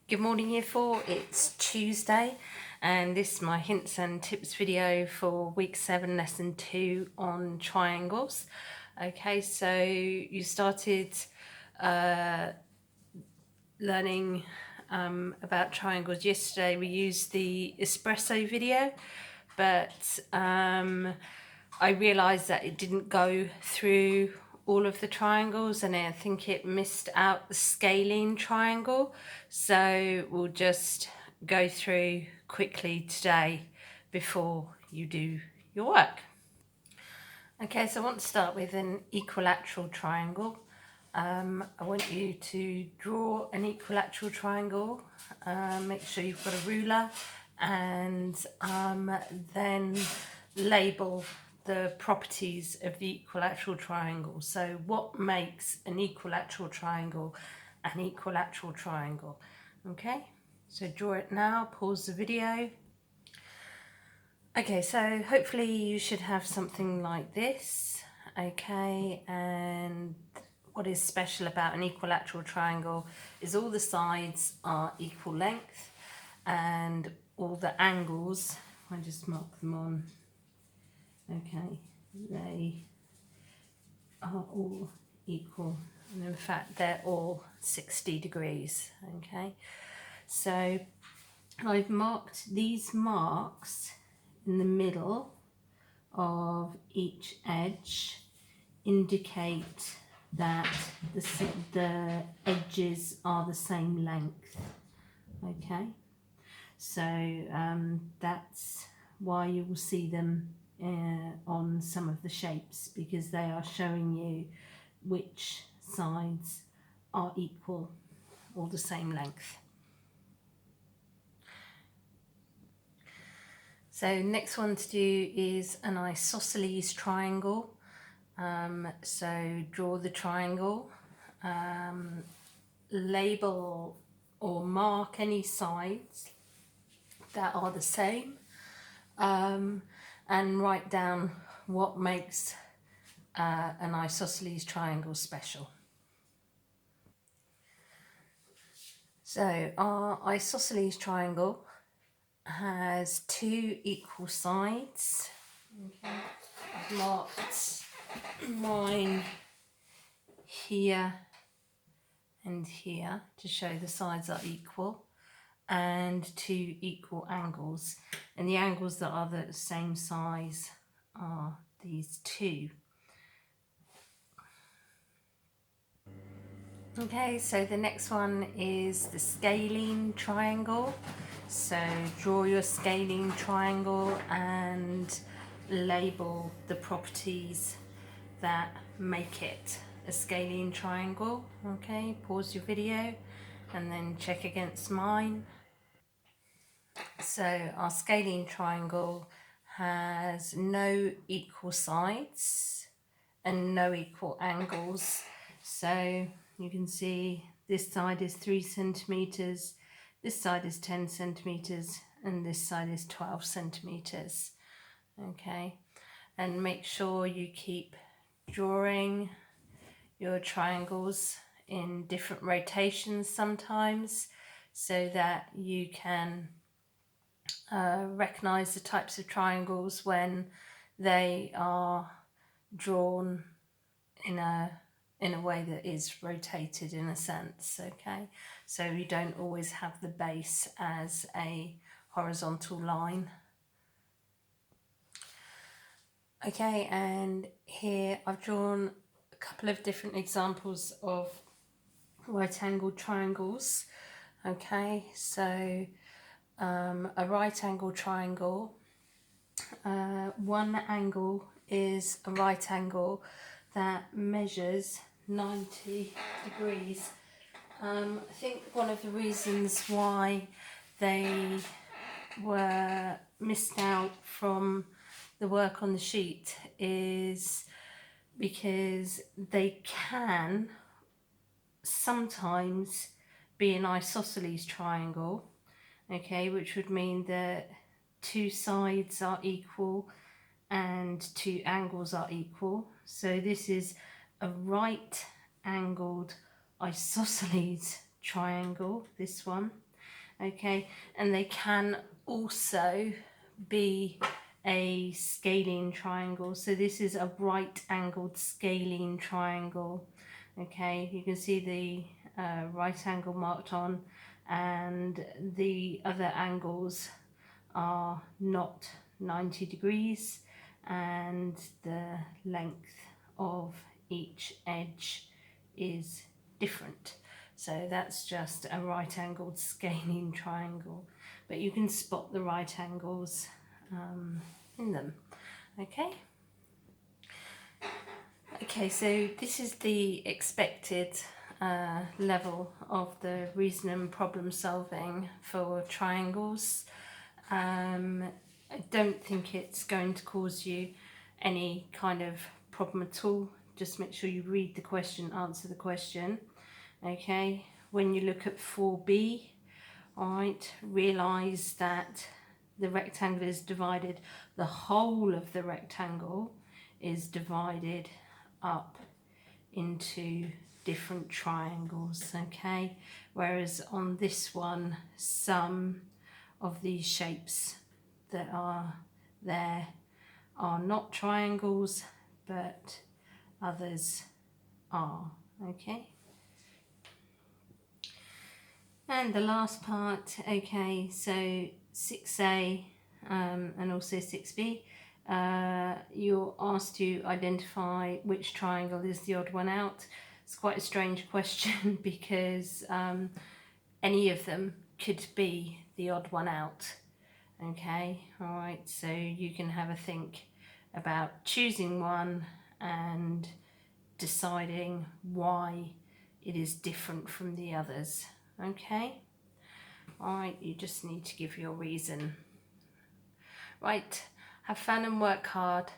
Good morning Year 4, it's Tuesday and this is my hints and tips video for week 7 lesson 2 on triangles. Okay, so you started learning about triangles yesterday. We used the espresso video, but I realised that it didn't go through all of the triangles and I think it missed out the scalene triangle, so we'll just go through quickly today before you do your work. Okay, so I want to start with an equilateral triangle. I want you to draw an equilateral triangle. Make sure you've got a ruler and then label the properties of the equilateral triangle. So what makes an equilateral triangle an equilateral triangle? Okay, so draw it now, pause the video. Okay, so hopefully you should have something like this. Okay, and what is special about an equilateral triangle is all the sides are equal length and all the angles, I just mark them on, okay, they are all equal, and in fact they're all 60 degrees. Okay, so I've marked these marks in the middle of each edge indicate that the edges are the same length. Okay, so that's why you will see them on some of the shapes, because they are showing you which sides are equal or the same length. So next one to do is an isosceles triangle. So draw the triangle, label or mark any sides that are the same, and write down what makes an isosceles triangle special. So our isosceles triangle has two equal sides. Okay. I've marked mine here and here to show the sides are equal, and two equal angles, and the angles that are the same size are these two. Okay, so the next one is the scalene triangle. So draw your scalene triangle and label the properties that make it a scalene triangle. Okay, pause your video and then check against mine. So our scalene triangle has no equal sides and no equal angles. So you can see this side is 3 centimeters, this side is 10 centimeters, and this side is 12 centimeters. Okay, and make sure you keep drawing your triangles in different rotations sometimes, so that you can recognize the types of triangles when they are drawn in a way that is rotated in a sense. Okay, so you don't always have the base as a horizontal line. Okay, and here I've drawn a couple of different examples of right angled triangles. Okay, so a right angle triangle, one angle is a right angle that measures 90 degrees. I think one of the reasons why they were missed out from the work on the sheet is because they can sometimes be an isosceles triangle, okay, which would mean that two sides are equal and two angles are equal. So this is a right angled isosceles triangle, this one. Okay, and they can also be a scalene triangle. So this is a right angled scalene triangle. Okay, you can see the right angle marked on, and the other angles are not 90 degrees, and the length of each edge is different. So that's just a right angled scalene triangle, but you can spot the right angles in them. Okay. Okay, so this is the expected level of the reason and problem solving for triangles. I don't think it's going to cause you any kind of problem at all. Just make sure you read the question, answer the question. Okay, when you look at 4B, all right, realise that the rectangle is divided, the whole of the rectangle is divided up into different triangles, okay? Whereas on this one, some of these shapes that are there are not triangles, but others are, okay? And the last part, okay, so 6A and also 6B, you're asked to identify which triangle is the odd one out. It's quite a strange question because any of them could be the odd one out. Okay, all right, so you can have a think about choosing one and deciding why it is different from the others. Okay, all right, you just need to give your reason. Right, have fun and work hard.